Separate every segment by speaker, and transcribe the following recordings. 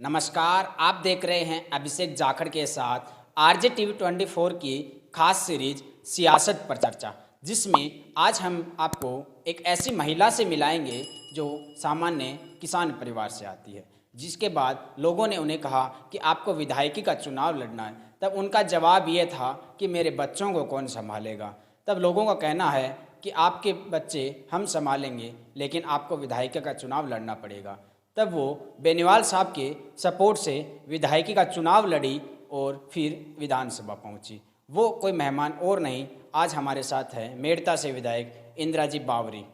Speaker 1: नमस्कार, आप देख रहे हैं अभिषेक जाखड़ के साथ आरजे टीवी 24 की खास सीरीज सियासत पर चर्चा, जिसमें आज हम आपको एक ऐसी महिला से मिलाएंगे जो सामान्य किसान परिवार से आती है। जिसके बाद लोगों ने उन्हें कहा कि आपको विधायकी का चुनाव लड़ना है। तब उनका जवाब ये था कि मेरे बच्चों को कौन संभालेगा। तब लोगों का कहना है कि आपके बच्चे हम संभालेंगे, लेकिन आपको विधायकी का चुनाव लड़ना पड़ेगा। तब वो बेनीवाल साहब के सपोर्ट से विधायकी का चुनाव लड़ी और फिर विधानसभा पहुंची। वो कोई मेहमान और नहीं, आज हमारे साथ है मेड़ता से विधायक इंदिराजी बावरी।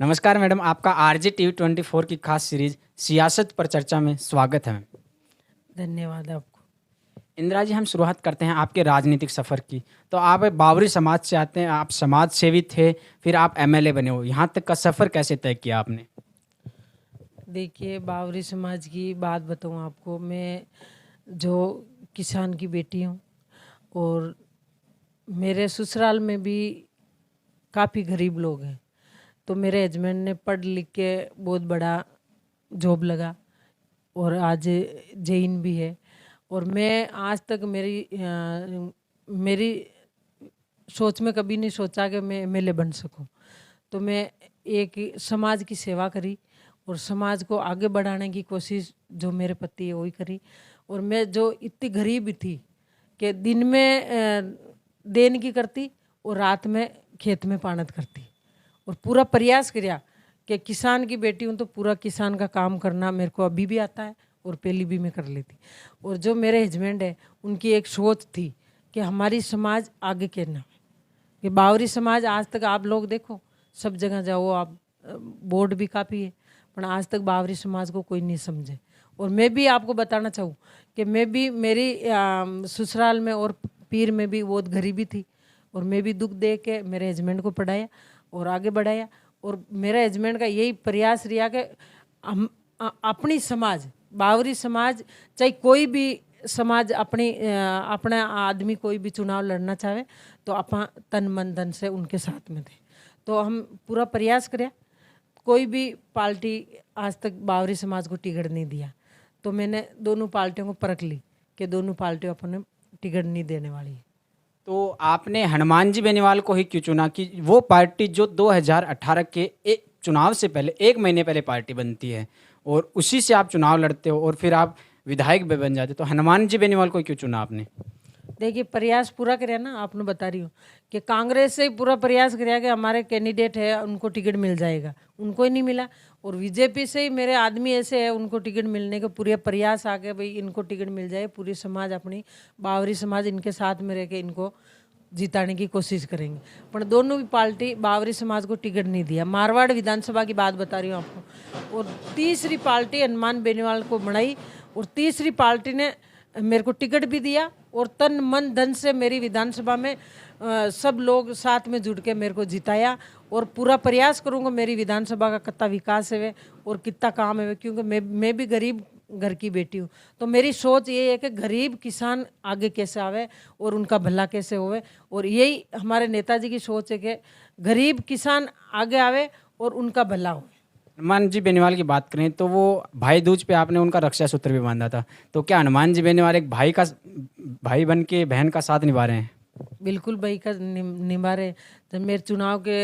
Speaker 1: नमस्कार मैडम, आपका आरजे टीवी 24 की खास सीरीज सियासत पर चर्चा में स्वागत है।
Speaker 2: धन्यवाद आपको।
Speaker 1: इंदिरा जी, हम शुरुआत करते हैं आपके राजनीतिक सफ़र की। तो आप बावरी समाज से आते हैं, आप समाज सेवी थे, फिर आप एमएलए बने हो। यहाँ तक का सफ़र कैसे तय किया आपने?
Speaker 2: देखिए, बावरी समाज की बात बताऊँ आपको, मैं जो किसान की बेटी हूँ और मेरे ससुराल में भी काफ़ी गरीब लोग हैं। तो मेरे हस्बैंड ने पढ़ लिख के बहुत बड़ा जॉब लगा और आज जैन भी है। और मैं आज तक मेरी सोच में कभी नहीं सोचा कि मैं एमएलए बन सकूं। तो मैं एक समाज की सेवा करी और समाज को आगे बढ़ाने की कोशिश जो मेरे पति है वही करी। और मैं जो इतनी गरीब थी कि दिन में देन की करती और रात में खेत में पानत करती और पूरा प्रयास किया कि किसान की बेटी हूँ तो पूरा किसान का काम करना मेरे को अभी भी आता है और पहली भी मैं कर लेती। और जो मेरे हस्बैंड है उनकी एक सोच थी कि हमारी समाज आगे करना, कि बावरी समाज आज तक आप लोग देखो सब जगह जाओ आप, बोर्ड भी काफ़ी है, पर आज तक बावरी समाज को कोई नहीं समझे। और मैं भी आपको बताना चाहूँ कि मैं भी मेरी ससुराल में और पीर में भी बहुत गरीबी थी और मैं भी दुख दे के मेरे हस्बैंड को पढ़ाया और आगे बढ़ाया। और मेरे हस्बैंड का यही प्रयास रहा कि हम अपनी समाज बावरी समाज, चाहे कोई भी समाज अपना आदमी कोई भी चुनाव लड़ना चाहे तो अपन तन मन धन से उनके साथ में थे। तो हम पूरा प्रयास करें, कोई भी पार्टी आज तक बावरी समाज को टिकट नहीं दिया। तो मैंने दोनों पार्टियों को परख ली कि दोनों पार्टियों अपने टिकट नहीं देने वाली है।
Speaker 1: तो आपने हनुमान जी बेनीवाल को ही क्यों चुना कि वो पार्टी जो 2018 के चुनाव से पहले 1 महीने पहले पार्टी बनती है और उसी से आप चुनाव लड़ते हो और फिर आप विधायक भी बन जाते, तो हनुमान जी बेनीवाल को क्यों चुना आपने?
Speaker 2: देखिए, प्रयास पूरा करे ना, आपने बता रही हूँ कि कांग्रेस से ही पूरा प्रयास किया कि हमारे कैंडिडेट है उनको टिकट मिल जाएगा, उनको ही नहीं मिला। और बीजेपी से ही मेरे आदमी ऐसे है उनको टिकट मिलने के पूरे प्रयास आ गए, भाई इनको टिकट मिल जाए, पूरी समाज अपनी बावरी समाज इनके साथ में रह के इनको जिताने की कोशिश करेंगे। पर दोनों भी पार्टी बावरी समाज को टिकट नहीं दिया। मारवाड़ विधानसभा की बात बता रही हूँ आपको। और तीसरी पार्टी हनुमान बेनीवाल को बनाई और तीसरी पार्टी ने मेरे को टिकट भी दिया और तन मन धन से मेरी विधानसभा में सब लोग साथ में जुड़ के मेरे को जिताया। और पूरा प्रयास करूँगा मेरी विधानसभा का कितना विकास है और कितना काम है, क्योंकि मैं भी गरीब घर की बेटी हूँ। तो मेरी सोच ये है कि गरीब किसान आगे कैसे आवे और उनका भला कैसे होवे। और यही हमारे नेताजी की सोच है कि गरीब किसान आगे आवे और उनका भला हो।
Speaker 1: हनुमान जी बेनीवाल की बात करें तो वो भाई दूज पे आपने उनका रक्षा सूत्र भी बांधा था, तो क्या हनुमान जी बेनीवाल एक भाई बन के बहन का साथ निभा रहे हैं?
Speaker 2: बिल्कुल भाई का निभा रहे। जब मेरे चुनाव के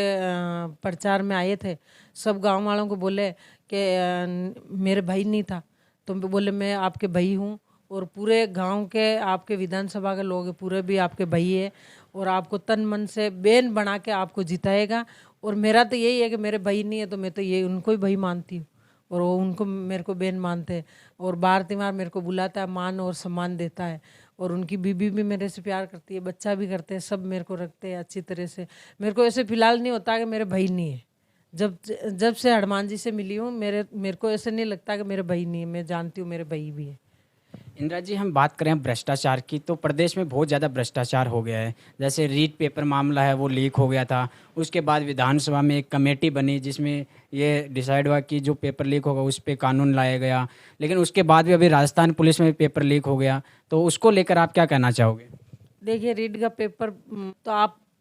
Speaker 2: प्रचार में आए थे, सब गांव वालों को बोले कि मेरे भाई नहीं था, तो बोले मैं आपके भाई हूँ और पूरे गांव के आपके विधानसभा के लोग पूरे भी आपके भाई है और आपको तन मन से बहन बना के आपको जिताएगा। और मेरा तो यही है कि मेरे भाई नहीं है तो मैं तो यही उनको ही भाई मानती हूँ और वो उनको मेरे को बहन मानते हैं। और बार त्योहार मेरे को बुलाता है, मान और सम्मान देता है। और उनकी बीबी भी मेरे से प्यार करती है, बच्चा भी करते हैं, सब मेरे को रखते हैं अच्छी तरह से। मेरे को ऐसे फिलहाल नहीं होता कि मेरे भाई नहीं है। जब से हनुमान जी से मिली हूँ मेरे को ऐसे नहीं लगता कि मेरे भाई नहीं है, मैं जानती हूँ मेरे भाई भी है।
Speaker 1: इंदिरा जी, हम बात करें भ्रष्टाचार की तो प्रदेश में बहुत ज़्यादा भ्रष्टाचार हो गया है। जैसे रीट पेपर मामला है वो लीक हो गया था, उसके बाद विधानसभा में एक कमेटी बनी जिसमें ये डिसाइड हुआ कि जो पेपर लीक होगा उस पर कानून लाया गया, लेकिन उसके बाद भी अभी राजस्थान पुलिस में पेपर लीक हो गया, तो उसको लेकर आप क्या कहना चाहोगे?
Speaker 2: देखिए, रीट का पेपर तो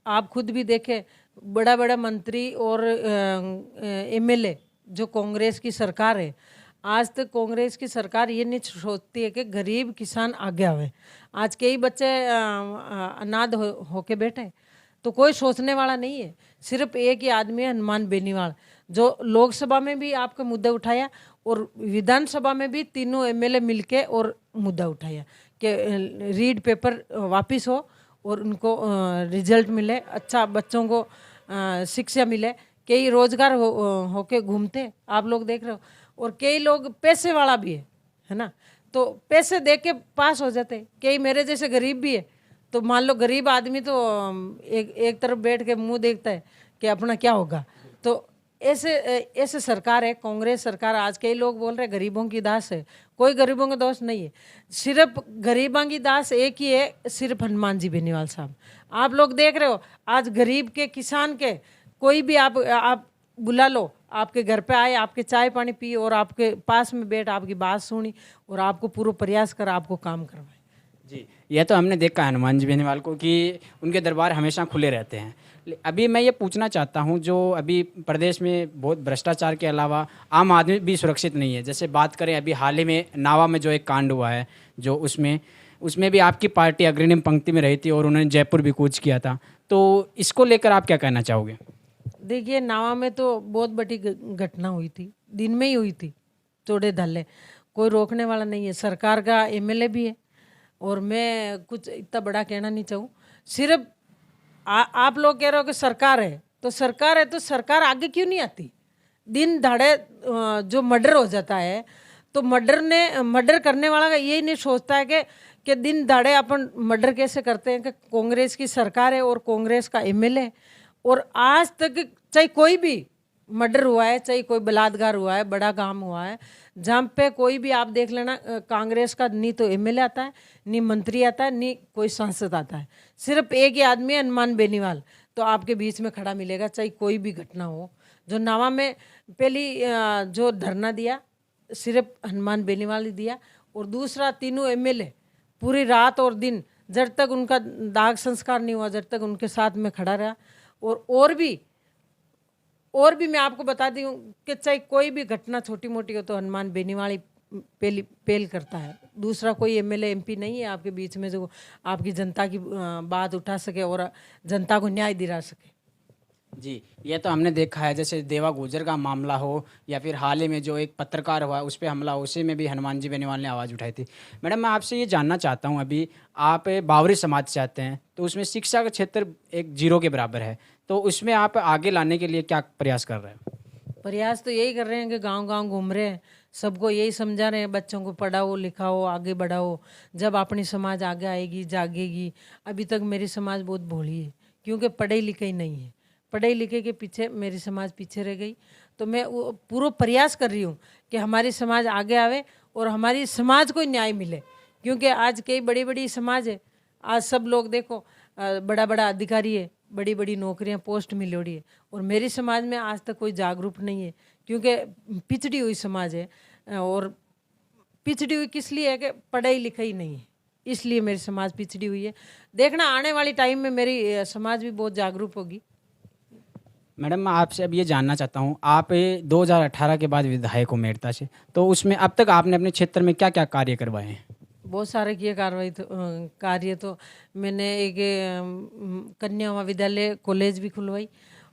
Speaker 2: आप खुद भी देखे, बड़ा बड़ा मंत्री और एमएलए जो कांग्रेस की सरकार है आज तक कांग्रेस की सरकार ये नहीं सोचती है कि गरीब किसान आगे आवे। आज कई बच्चे अनाथ होके बैठे, तो कोई सोचने वाला नहीं है। सिर्फ एक ही आदमी है, हनुमान बेनीवाल, जो लोकसभा में भी आपके मुद्दे उठाया और विधानसभा में भी तीनों एमएलए मिलके और मुद्दा उठाया कि रीड पेपर वापस हो और उनको रिजल्ट मिले, अच्छा बच्चों को शिक्षा मिले। कई रोजगार होके घूमते आप लोग देख रहे हो, और कई लोग पैसे वाला भी है ना, तो पैसे दे के पास हो जाते। कई मेरे जैसे गरीब भी है, तो मान लो गरीब आदमी तो एक तरफ बैठ के मुंह देखता है कि अपना क्या होगा। तो ऐसे सरकार है कांग्रेस सरकार। आज कई लोग बोल रहे हैं गरीबों की दास है, कोई गरीबों का दोष नहीं है। सिर्फ गरीबों की दास एक ही है, सिर्फ हनुमान जी बेनीवाल साहब। आप लोग देख रहे हो, आज गरीब के किसान के कोई भी आप बुला लो, आपके घर पे आए, आपके चाय पानी पी और आपके पास में बैठ आपकी बात सुनी और आपको पूरा प्रयास कर आपको काम करवाए।
Speaker 1: जी, यह तो हमने देखा है हनुमान जी बेनीवाल को कि उनके दरबार हमेशा खुले रहते हैं। अभी मैं ये पूछना चाहता हूँ, जो अभी प्रदेश में बहुत भ्रष्टाचार के अलावा आम आदमी भी सुरक्षित नहीं है। जैसे बात करें अभी हाल ही में नावा में जो एक कांड हुआ है, जो उसमें भी आपकी पार्टी अग्रणी पंक्ति में रही थी और उन्होंने जयपुर भी कूच किया था, तो इसको लेकर आप क्या कहना चाहोगे?
Speaker 2: देखिए, नावा में तो बहुत बड़ी घटना हुई थी, दिन में ही हुई थी, चौड़े धल्ले, कोई रोकने वाला नहीं है। सरकार का एमएलए भी है और मैं कुछ इतना बड़ा कहना नहीं चाहूँ। सिर्फ आप लोग कह रहे हो कि सरकार है, तो सरकार आगे क्यों नहीं आती? दिन दहाड़े जो मर्डर हो जाता है, तो मर्डर करने वाला यही नहीं सोचता है कि दिन दहाड़े अपन मर्डर कैसे करते हैं। कि कांग्रेस की सरकार है और कांग्रेस का एमएलए, और आज तक चाहे कोई भी मर्डर हुआ है, चाहे कोई बलात्कार हुआ है, बड़ा काम हुआ है, जहाँ पे कोई भी आप देख लेना, कांग्रेस का नहीं तो एमएलए आता है, नहीं मंत्री आता है, नहीं कोई सांसद आता है। सिर्फ एक ही आदमी है, हनुमान बेनीवाल, तो आपके बीच में खड़ा मिलेगा, चाहे कोई भी घटना हो। जो नावा में पहली जो धरना दिया, सिर्फ हनुमान बेनीवाल ही दिया, और दूसरा तीनों एमएलए पूरी रात और दिन, जब तक उनका दाग संस्कार नहीं हुआ, जब तक उनके साथ में खड़ा रहा। और भी मैं आपको बता दी हूँ कि चाहे कोई भी घटना छोटी मोटी हो, तो हनुमान बेनीवाल ही पहल करता है। दूसरा कोई एमएलए एमपी नहीं है आपके बीच में जो आपकी जनता की बात उठा सके और जनता को न्याय दिला सके।
Speaker 1: जी, ये तो हमने देखा है, जैसे देवा गुर्जर का मामला हो या फिर हाल ही में जो एक पत्रकार हुआ उस पर हमला, उसी में भी हनुमान जी बेनीवाल ने आवाज़ उठाई थी। मैडम, मैं आपसे ये जानना चाहता हूँ, अभी आप बावरी समाज से आते हैं, तो उसमें शिक्षा का क्षेत्र एक जीरो के बराबर है, तो उसमें आप आगे लाने के लिए क्या प्रयास कर रहे हैं?
Speaker 2: प्रयास तो यही कर रहे हैं कि गांव-गांव घूम रहे हैं, सबको यही समझा रहे हैं, बच्चों को पढ़ाओ लिखाओ, आगे बढ़ाओ, जब अपनी समाज आगे आएगी जागेगी। अभी तक मेरी समाज बहुत भोली है, क्योंकि पढ़े लिखे नहीं है। पढ़े लिखे के पीछे मेरी समाज पीछे रह गई। तो मैं वो पूरा प्रयास कर रही हूँ कि हमारी समाज आगे आवे और हमारी समाज को न्याय मिले, क्योंकि आज कई बड़ी बड़ी समाज है, आज सब लोग देखो बड़ा बड़ा अधिकारी है, बड़ी बड़ी नौकरियां पोस्ट मिलोड़ी है, और मेरी समाज में आज तक कोई जागरूक नहीं है, क्योंकि पिछड़ी हुई समाज है। और पिछड़ी हुई किस लिए है कि पढ़ाई लिखाई नहीं है, इसलिए मेरी समाज पिछड़ी हुई है। देखना आने वाली टाइम में मेरी समाज भी बहुत जागरूक होगी।
Speaker 1: मैडम, मैं आपसे अब ये जानना चाहता हूँ, आप 2018 के बाद विधायक हो मेड़ता से, तो उसमें अब तक आपने अपने क्षेत्र में क्या क्या कार्य करवाए हैं?
Speaker 2: बहुत सारे किए कार्य तो मैंने एक कन्या महाविद्यालय कॉलेज भी खुलवाई,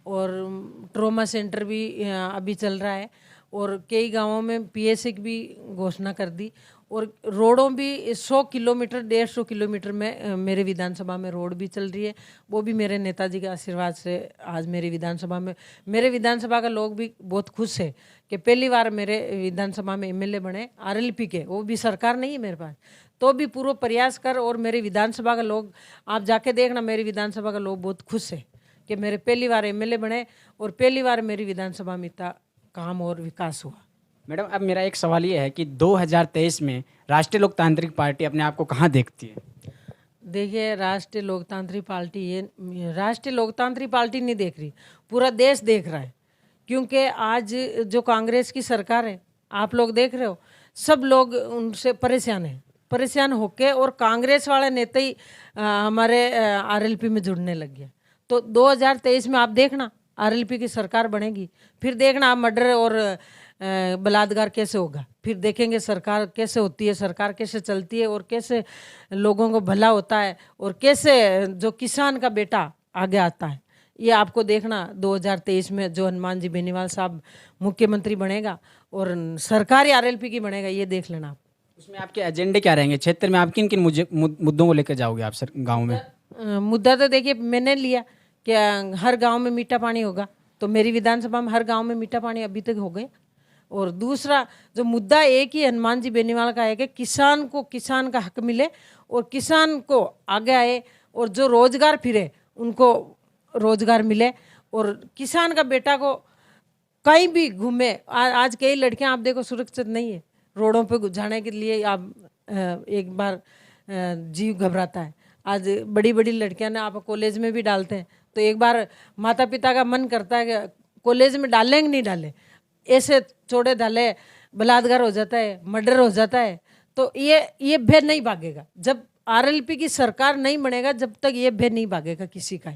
Speaker 2: और ट्रॉमा सेंटर भी अभी चल रहा है, और कई गांवों में पीएससी की भी घोषणा कर दी, और रोडों भी 100 किलोमीटर 150 किलोमीटर में मेरे विधानसभा में रोड भी चल रही है। वो भी मेरे नेताजी के आशीर्वाद से आज मेरी विधानसभा का लोग भी बहुत खुश है कि पहली बार मेरे विधानसभा में एमएलए बने आरएलपी के, वो भी सरकार नहीं है मेरे पास, तो भी पूरा प्रयास कर। और मेरी विधानसभा का लोग, आप जाके देखना, मेरी विधानसभा का लोग बहुत खुश है कि मेरे पहली बार एमएलए बने और पहली बार मेरी विधानसभा में इतना काम और विकास हुआ।
Speaker 1: मैडम, अब मेरा एक सवाल ये है कि 2023 में राष्ट्रीय लोकतांत्रिक पार्टी अपने आप को कहाँ देखती है?
Speaker 2: देखिए, राष्ट्रीय लोकतांत्रिक पार्टी नहीं देख रही, पूरा देश देख रहा है, क्योंकि आज जो कांग्रेस की सरकार है, आप लोग देख रहे हो, सब लोग उनसे परेशान होके, और कांग्रेस वाले नेता ही हमारे आरएलपी में जुड़ने लग गया। तो 2023 में आप देखना आरएलपी की सरकार बनेगी, फिर देखना आप मर्डर और बलात्कार कैसे होगा, फिर देखेंगे सरकार कैसे होती है, सरकार कैसे चलती है और कैसे लोगों को भला होता है और कैसे जो किसान का बेटा आगे आता है। ये आपको देखना 2023 में जो हनुमान जी बेनीवाल साहब मुख्यमंत्री बनेगा और सरकार ही आरएलपी की बनेगा, ये देख लेना आप।
Speaker 1: उसमें आपके एजेंडे क्या रहेंगे? क्षेत्र में आप किन किन मुद्दों को लेकर जाओगे आप सर गाँव में?
Speaker 2: मुद्दा तो देखिए मैंने लिया कि हर गांव में मीठा पानी होगा, तो मेरी विधानसभा में हर गांव में मीठा पानी अभी तक हो गया। और दूसरा जो मुद्दा एक ही हनुमान जी बेनीवाल का है कि किसान को किसान का हक मिले और किसान को आगे आए और जो रोजगार फिरे उनको रोजगार मिले और किसान का बेटा को कहीं भी घूमे। आज कई लड़कियां आप देखो सुरक्षित नहीं है, रोडों पे जाने के लिए आप एक बार जीव घबराता है। आज बड़ी बड़ी लड़कियां ने आप कॉलेज में भी डालते हैं, तो एक बार माता पिता का मन करता है कि कॉलेज में डालें कि नहीं डालें, ऐसे छोड़े डाले बलात्कार हो जाता है, मर्डर हो जाता है। तो ये भेद नहीं भागेगा जब आरएलपी की सरकार नहीं बनेगा, जब तक ये भेद नहीं भागेगा किसी का।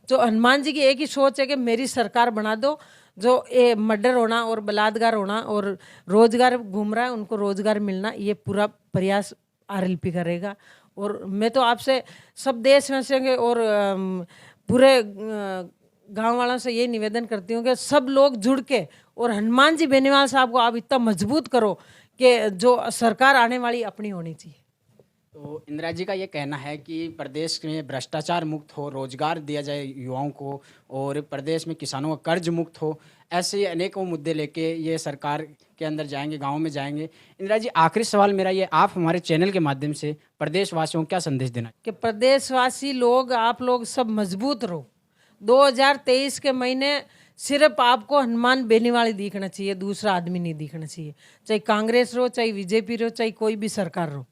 Speaker 2: जो हनुमान जी की एक ही सोच है कि मेरी सरकार बना दो, जो ये मर्डर होना और बलात्कार होना और रोजगार घूम रहा है उनको रोजगार मिलना, ये पूरा प्रयास आरएलपी करेगा। और मैं तो आपसे सब देशवासियों और पूरे गांव वालों से ये निवेदन करती हूँ कि सब लोग जुड़ के और हनुमान जी बेनीवाल साहब को आप इतना मजबूत करो कि जो सरकार आने वाली अपनी होनी चाहिए।
Speaker 1: तो इंदिरा जी का ये कहना है कि प्रदेश में भ्रष्टाचार मुक्त हो, रोजगार दिया जाए युवाओं को और प्रदेश में किसानों का कर्ज मुक्त हो। ऐसे अनेकों मुद्दे लेके ये सरकार के अंदर जाएंगे, गांव में जाएंगे। इंदिरा जी, आखिरी सवाल मेरा ये, आप हमारे चैनल के माध्यम से प्रदेशवासियों को क्या संदेश देना
Speaker 2: कि प्रदेशवासी लोग, आप लोग सब मजबूत रहो। 2023 के महीने सिर्फ आपको हनुमान बेनीवाल ही दिखना चाहिए, दूसरा आदमी नहीं दिखना चाहिए। चाहे कांग्रेस रहो, चाहे बीजेपी रहो, चाहे कोई भी सरकार रहो,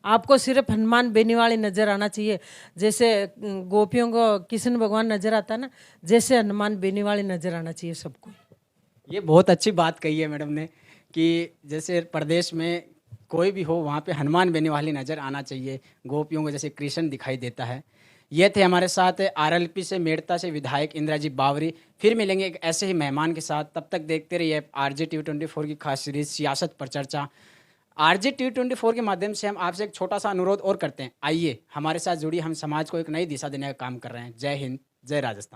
Speaker 2: आपको सिर्फ हनुमान बेनीवाल ही नजर आना चाहिए। जैसे गोपियों को कृष्ण भगवान नजर आता है ना, जैसे हनुमान बेनीवाल ही नजर आना चाहिए सबको।
Speaker 1: ये बहुत अच्छी बात कही है मैडम ने कि जैसे प्रदेश में कोई भी हो वहाँ पे हनुमान बेनीवाल ही नज़र आना चाहिए, गोपियों को जैसे कृष्ण दिखाई देता है। ये थे हमारे साथ आरएलपी से मेड़ता से विधायक इंदिरा जी बावरी। फिर मिलेंगे एक ऐसे ही मेहमान के साथ, तब तक देखते रहिए आरजे टीवी 24 की खास सीरीज सियासत पर चर्चा। आरजे टीवी 24 के माध्यम से हम आपसे एक छोटा सा अनुरोध और करते हैं, आइए हमारे साथ जुड़िए, हम समाज को एक नई दिशा देने का काम कर रहे हैं। जय हिंद, जय राजस्थान।